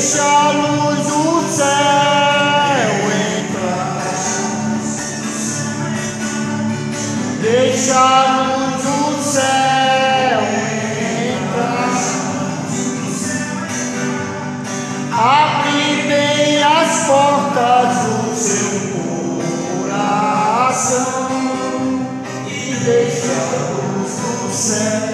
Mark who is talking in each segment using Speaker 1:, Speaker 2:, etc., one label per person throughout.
Speaker 1: Deixa a luz do céu entrar. Deixa a luz do céu entrar. Abre bem as portas do seu coração e deixa a luz do céu.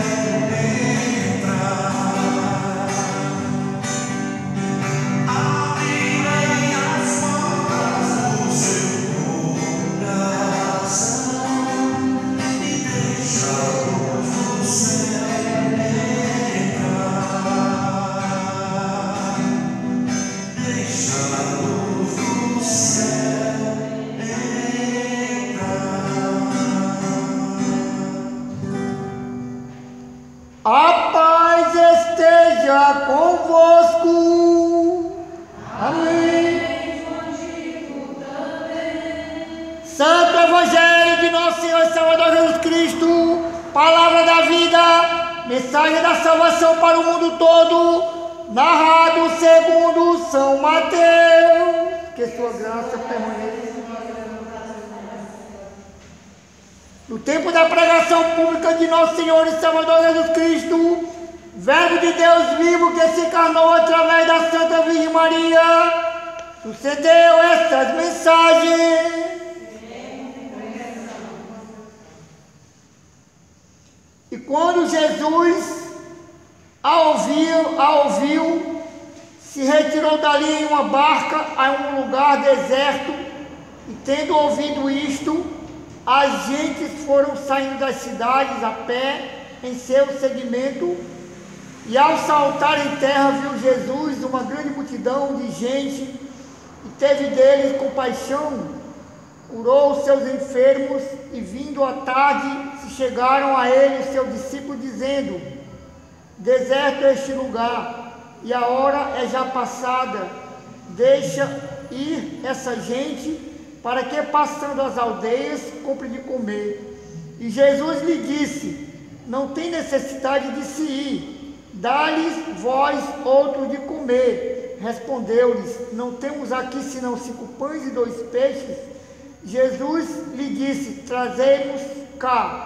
Speaker 1: A paz esteja convosco. Amém. Santo Evangelho de Nosso Senhor e Salvador Jesus Cristo, palavra da vida, mensagem da salvação para o mundo todo, narrado segundo São Mateus. Que sua graça permaneça. No tempo da pregação pública de Nosso Senhor e Salvador Jesus Cristo, Verbo de Deus vivo que se encarnou através da Santa Virgem Maria, sucedeu estas mensagens. E quando Jesus a ouviu, se retirou dali em uma barca a um lugar deserto, e tendo ouvido isto, as gentes foram saindo das cidades a pé em seu seguimento, e ao saltar em terra viu Jesus uma grande multidão de gente e teve deles compaixão, curou os seus enfermos, e vindo à tarde se chegaram a ele os seus discípulos dizendo: deserto é este lugar e a hora é já passada, deixa ir essa gente, para que, passando as aldeias, compre de comer. E Jesus lhe disse: não tem necessidade de se ir, dá-lhes vós outro de comer. Respondeu-lhes: não temos aqui senão 5 pães e 2 peixes. Jesus lhe disse: trazei-nos cá.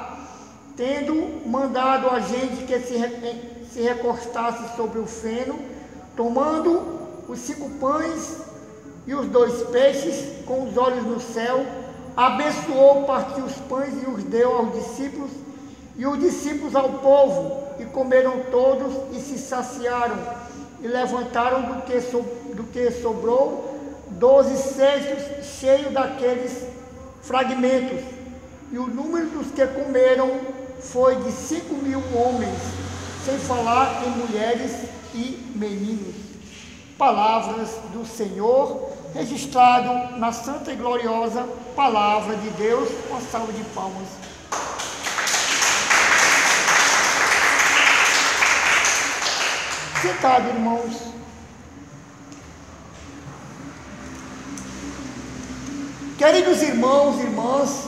Speaker 1: Tendo mandado a gente que se recostasse sobre o feno, tomando os 5 pães e os 2 peixes, com os olhos no céu, abençoou, partiu os pães e os deu aos discípulos, e os discípulos ao povo, e comeram todos e se saciaram, e levantaram do que sobrou 12 cestos cheios daqueles fragmentos, e o número dos que comeram foi de 5.000 homens, sem falar em mulheres e meninos. Palavras do Senhor, registrado na santa e gloriosa palavra de Deus. Uma salva de palmas. Sentado, irmãos. Queridos irmãos e irmãs,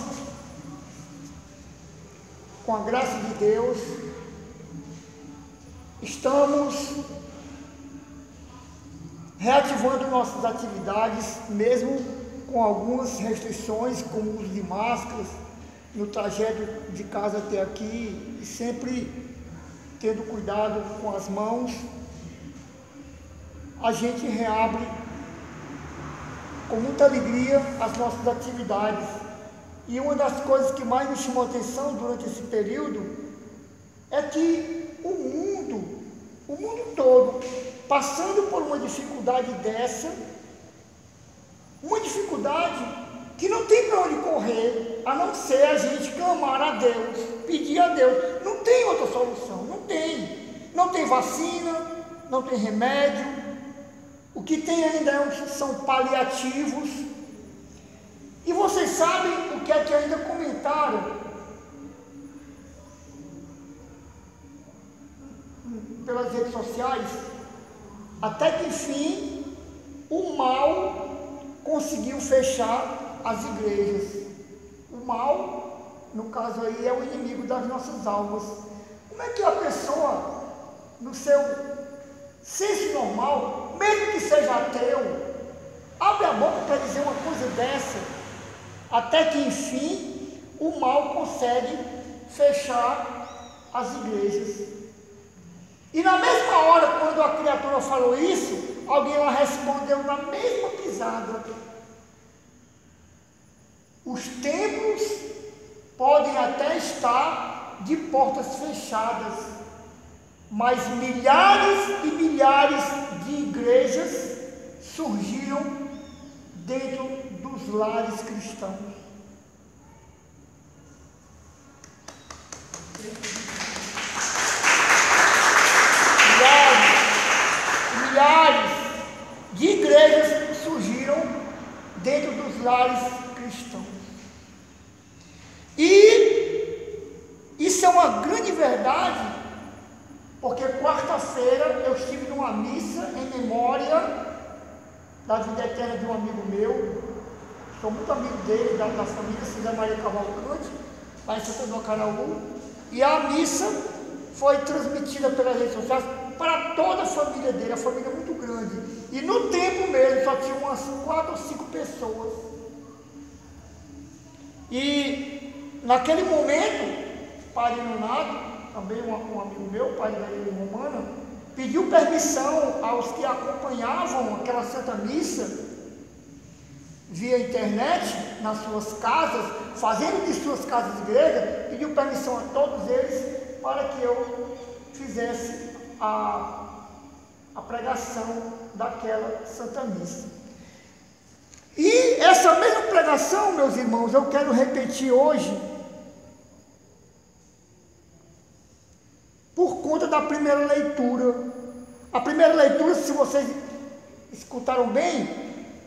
Speaker 1: com a graça de Deus, estamos reativando nossas atividades, mesmo com algumas restrições, como o uso de máscaras, no trajeto de casa até aqui, e sempre tendo cuidado com as mãos. A gente reabre com muita alegria as nossas atividades. E uma das coisas que mais me chamou a atenção durante esse período é que o mundo todo, passando por uma dificuldade dessa, uma dificuldade que não tem para onde correr, a não ser a gente clamar a Deus, pedir a Deus. Não tem outra solução, não tem. Não tem vacina, não tem remédio. O que tem ainda são paliativos. E vocês sabem o que é que ainda comentaram pelas redes sociais? Até que enfim o mal conseguiu fechar as igrejas. O mal, no caso aí, é o inimigo das nossas almas. Como é que a pessoa, no seu senso normal, mesmo que seja ateu, abre a boca para dizer uma coisa dessa, até que enfim o mal consegue fechar as igrejas. E na mesma hora, quando a criatura falou isso, alguém lá respondeu na mesma pisada: os templos podem até estar de portas fechadas, mas milhares e milhares de igrejas surgiram dentro dos lares cristãos. Milhares de igrejas surgiram dentro dos lares cristãos. E isso é uma grande verdade, porque quarta-feira eu estive numa missa em memória da vida eterna de um amigo meu. Sou muito amigo dele, da família Cida Maria Cavalcante, lá em Santa do Acaraú. E a missa foi transmitida pelas redes sociais para toda a família dele, a família é muito grande. E no tempo mesmo só tinha umas 4 ou 5 pessoas. E naquele momento, Padre Nonato, também um amigo meu, padre da igreja romana, pediu permissão aos que acompanhavam aquela Santa Missa via internet, nas suas casas, fazendo de suas casas igreja, pediu permissão a todos eles para que eu fizesse a pregação daquela Santa Missa. E essa mesma pregação, meus irmãos, eu quero repetir hoje, por conta da primeira leitura. A primeira leitura, se vocês escutaram bem,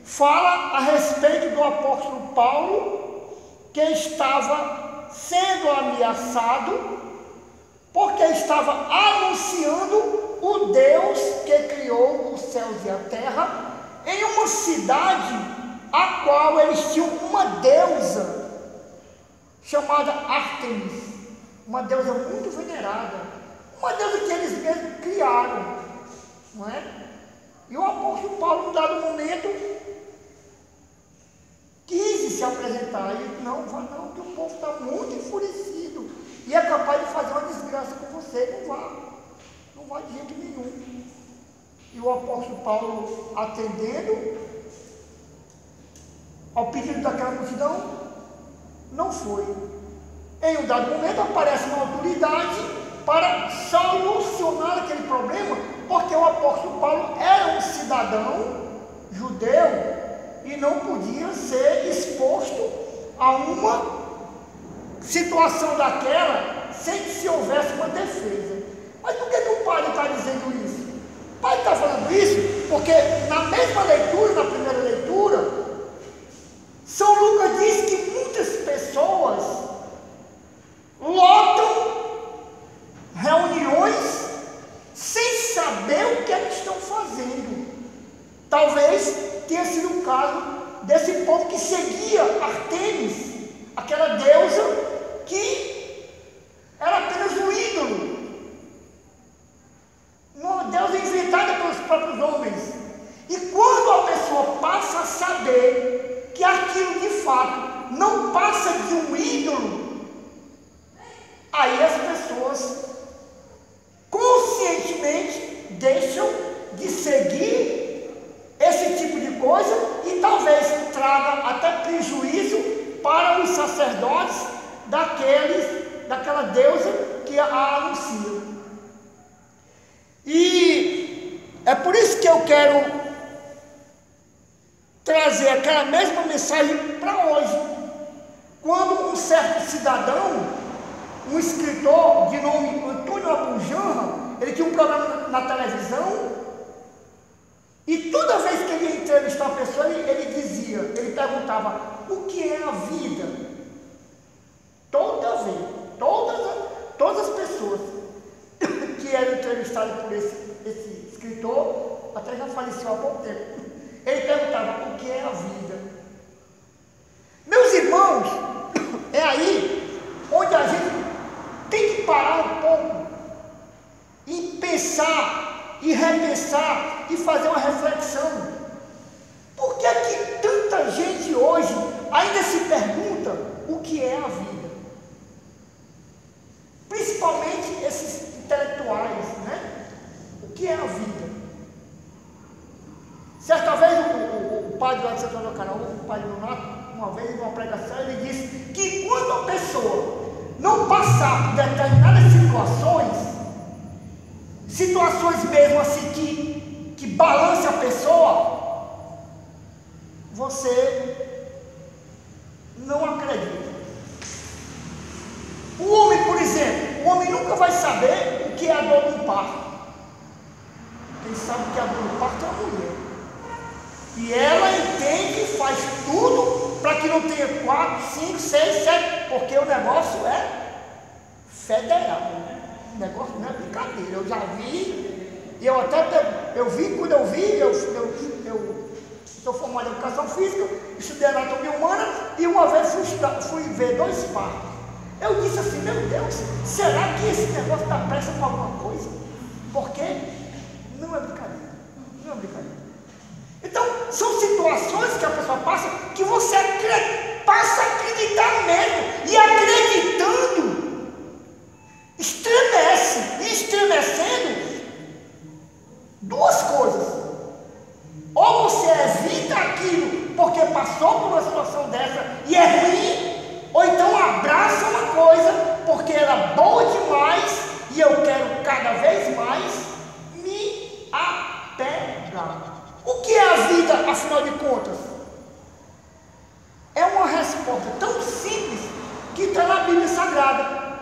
Speaker 1: fala a respeito do apóstolo Paulo, que estava sendo ameaçado, porque estava anunciando o Deus que criou os céus e a terra, em uma cidade a qual eles tinham uma deusa, chamada Ártemis, uma deusa muito venerada, uma deusa que eles mesmos criaram, não é? E o apóstolo Paulo, num dado momento, quis se apresentar, e não, que o povo está muito enfurecido, e é capaz de fazer uma desgraça com você, não vá de jeito nenhum. E o apóstolo Paulo, atendendo ao pedido daquela multidão, não foi. Em um dado momento aparece uma autoridade para solucionar aquele problema, porque o apóstolo Paulo era um cidadão judeu e não podia ser exposto a uma situação daquela sem que se houvesse uma defesa. Mas por que o padre está dizendo isso? O padre está falando isso porque na mesma leitura, na primeira leitura, São Lucas diz que muitas pessoas lotam reuniões sem saber o que eles estão fazendo. Talvez tenha sido o caso desse povo que seguia Ártemis, aquela deusa que era apenas um ídolo, uma deusa inventada pelos próprios homens. E quando a pessoa passa a saber que aquilo de fato não passa de um ídolo, aí as pessoas conscientemente deixam de seguir esse tipo de coisa e talvez traga até prejuízo para os sacerdotes daquela deusa que a anuncia. E é por isso que eu quero trazer aquela mesma mensagem para hoje. Quando um certo cidadão, um escritor de nome Antônio Abujamra, ele tinha um programa na televisão, e toda vez que ele ia entrevistar uma pessoa, ele perguntava: o que é a vida? Toda vez, todas as pessoas que eram entrevistadas por esse escritor, até já faleceu há pouco tempo, ele perguntava: o que é a vida? Meus irmãos, é aí onde a gente tem que parar um pouco e pensar e repensar e fazer uma reflexão. Por que é que tanta gente hoje ainda se pergunta o que é a vida? Principalmente esses intelectuais, né? O que é a vida? Certa vez o padre lá de Santo Antônio do Caraú, o padre Donato, uma vez em uma pregação, ele disse que quando a pessoa não passar por determinadas situações mesmo assim que balance a pessoa, você não acredita. O homem, por exemplo, o homem nunca vai saber o que é a dor do parto. Quem sabe o que é a dor do parto é a mulher. E ela entende e faz tudo para que não tenha 4, 5, 6, 7, porque o negócio é federal. O negócio não é brincadeira. Eu já vi, e eu até quando eu vi, eu sou formado em educação física, estudei anatomia humana, e uma vez fui ver 2 partos. Eu disse assim, meu Deus, será que esse negócio dá pressa para alguma coisa? Porque não é brincadeira, não é brincadeira. Então, são situações que a pessoa passa que você passa a acreditar mesmo, e acreditando, estremece, e estremecendo, 2 coisas: ou você evita aquilo porque passou por uma situação dessa e é ruim, ou então abraça uma coisa porque ela é boa demais e eu quero cada vez mais me apegar. O que é a vida, afinal de contas? É uma resposta tão simples que está na Bíblia Sagrada.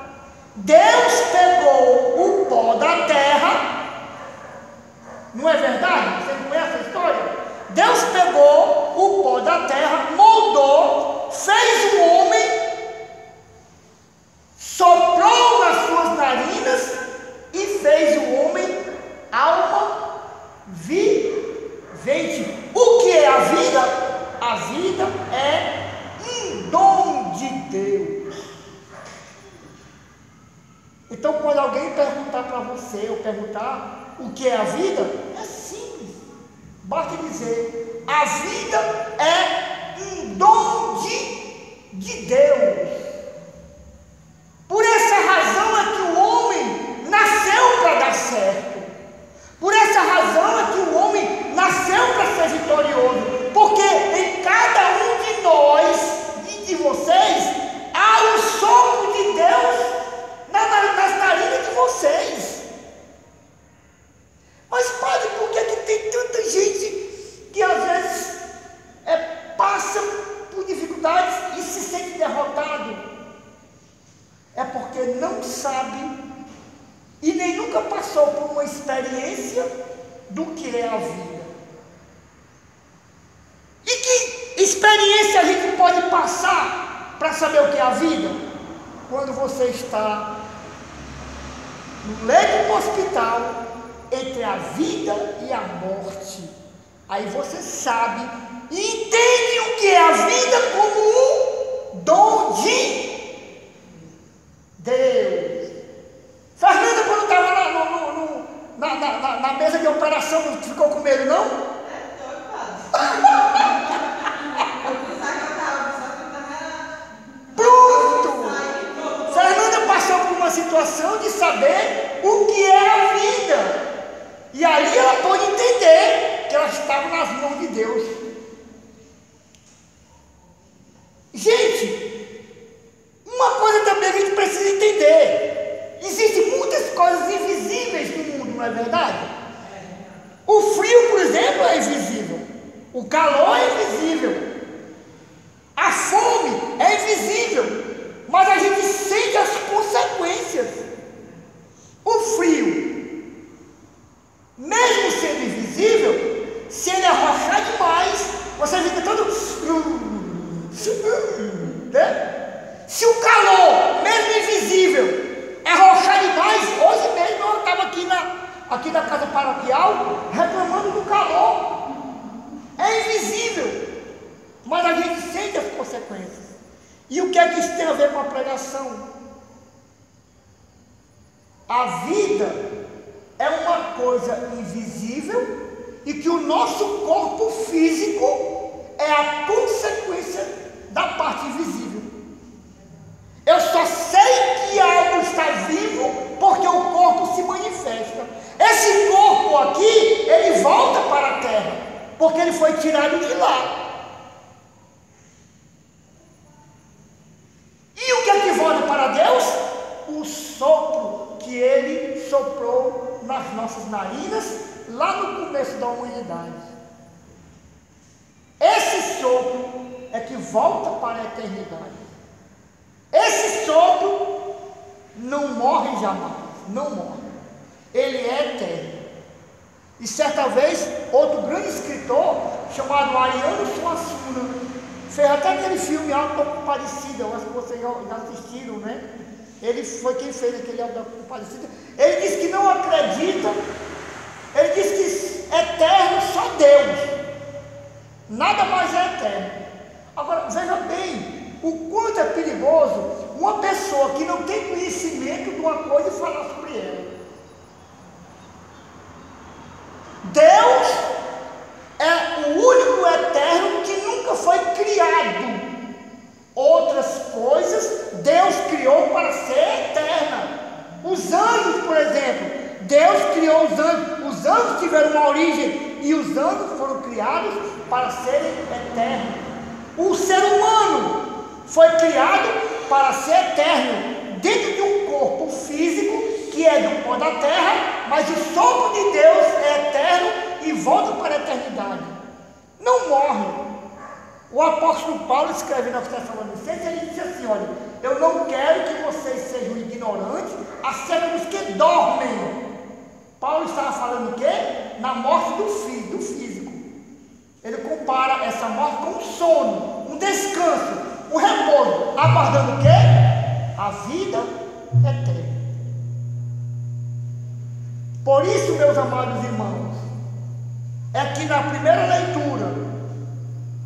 Speaker 1: Deus pegou o pó da terra, não é verdade? Você não conhece a história? Deus pegou o pó da terra, moldou, fez o homem, soprou nas suas narinas e fez o homem alma vivente. O que é a vida? A vida é um dom de Deus. Então, quando alguém perguntar para você, ou perguntar o que é a vida, é simples. Basta dizer: a vida é um dom de Deus. Por essa razão é que o homem nasceu para dar certo. Por essa razão é que o homem nasceu para ser vitorioso. Porque em cada um de nós e de vocês há um sopro de Deus nas narinas de vocês. Mas, padre, por que tem tanta gente que às vezes passa por dificuldades e se sente derrotado? É porque não sabe e nem nunca passou por uma experiência do que é a vida. E que experiência a gente pode passar para saber o que é a vida? Quando você está no leito do hospital, entre a vida e a morte. Aí você sabe e entende o que é a vida como um dom de Deus. Fernanda, quando estava na mesa de operação, não ficou com medo, não? Pronto! Fernanda passou por uma situação de saber o que é a vida. E ali ela pôde entender que ela estava nas mãos de Deus. Gente, uma coisa também a gente precisa entender: existem muitas coisas invisíveis no mundo, não é verdade? O frio, por exemplo, é invisível. O calor é invisível. A fome é invisível. Mas a gente sente as consequências. O frio, mesmo sendo invisível, se ele arrochar demais, você fica todo... né? Se o calor, mesmo invisível, arrochar demais, hoje mesmo eu estava aqui na casa paroquial reclamando do calor. É invisível, mas a gente sente as consequências. E o que é que isso tem a ver com a pregação? A vida é uma coisa invisível e que o nosso corpo físico é a consequência da parte invisível. Eu só sei que algo está vivo porque o corpo se manifesta. Esse corpo aqui, ele volta para a terra, porque ele foi tirado de lá. E o que é que volta para Deus? O sopro que ele soprou nas nossas narinas, lá no começo da humanidade. Esse sopro é que volta para a eternidade. Esse sopro não morre jamais, não morre. Ele é eterno. E certa vez, outro grande escritor, chamado Ariano Suassuna, fez até aquele filme Auto da Compadecida, eu acho que vocês já assistiram, né? Ele foi quem fez aquele Auto da Compadecida. Ele disse que não acredita, ele disse que eterno só Deus, nada mais é eterno. Agora, veja bem, o quanto é perigoso uma pessoa que não tem conhecimento de uma coisa e falar sobre ela. Deus é o único eterno que nunca foi criado. Outras coisas Deus criou para ser eterna. Os anjos, por exemplo, Deus criou os anjos. Os anjos tiveram uma origem e os anjos foram criados para serem eternos. O ser humano foi criado para ser eterno dentro de um corpo físico que é do pó da terra, mas o sopro de Deus é eterno e volta para a eternidade. Não morre. O apóstolo Paulo escreve na Tessalonicenses, ele diz assim: olha, eu não quero que vocês sejam ignorantes acerca dos que dormem. Paulo estava falando o quê? Na morte do físico. Ele compara essa morte com um sono, um descanso, um repouso, aguardando o quê? A vida eterna. Por isso, meus amados irmãos, é que na primeira leitura,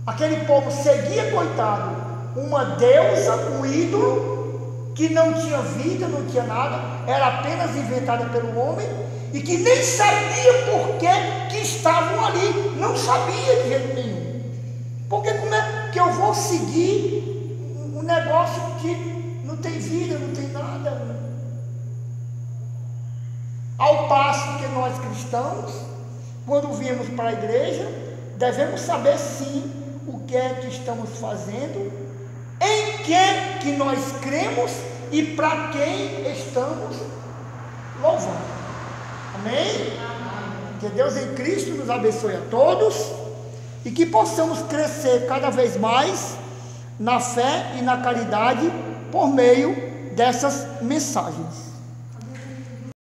Speaker 1: aquele povo seguia, coitado, uma deusa, um ídolo, que não tinha vida, não tinha nada, era apenas inventada pelo homem, e que nem sabia por que estavam ali, não sabia de jeito nenhum. Porque como é que eu vou seguir um negócio que não tem vida, não tem nada? Ao passo que nós cristãos, quando viemos para a igreja, devemos saber sim o que é que estamos fazendo, em que nós cremos e para quem estamos louvando. Amém? Que Deus em Cristo nos abençoe a todos e que possamos crescer cada vez mais na fé e na caridade por meio dessas mensagens.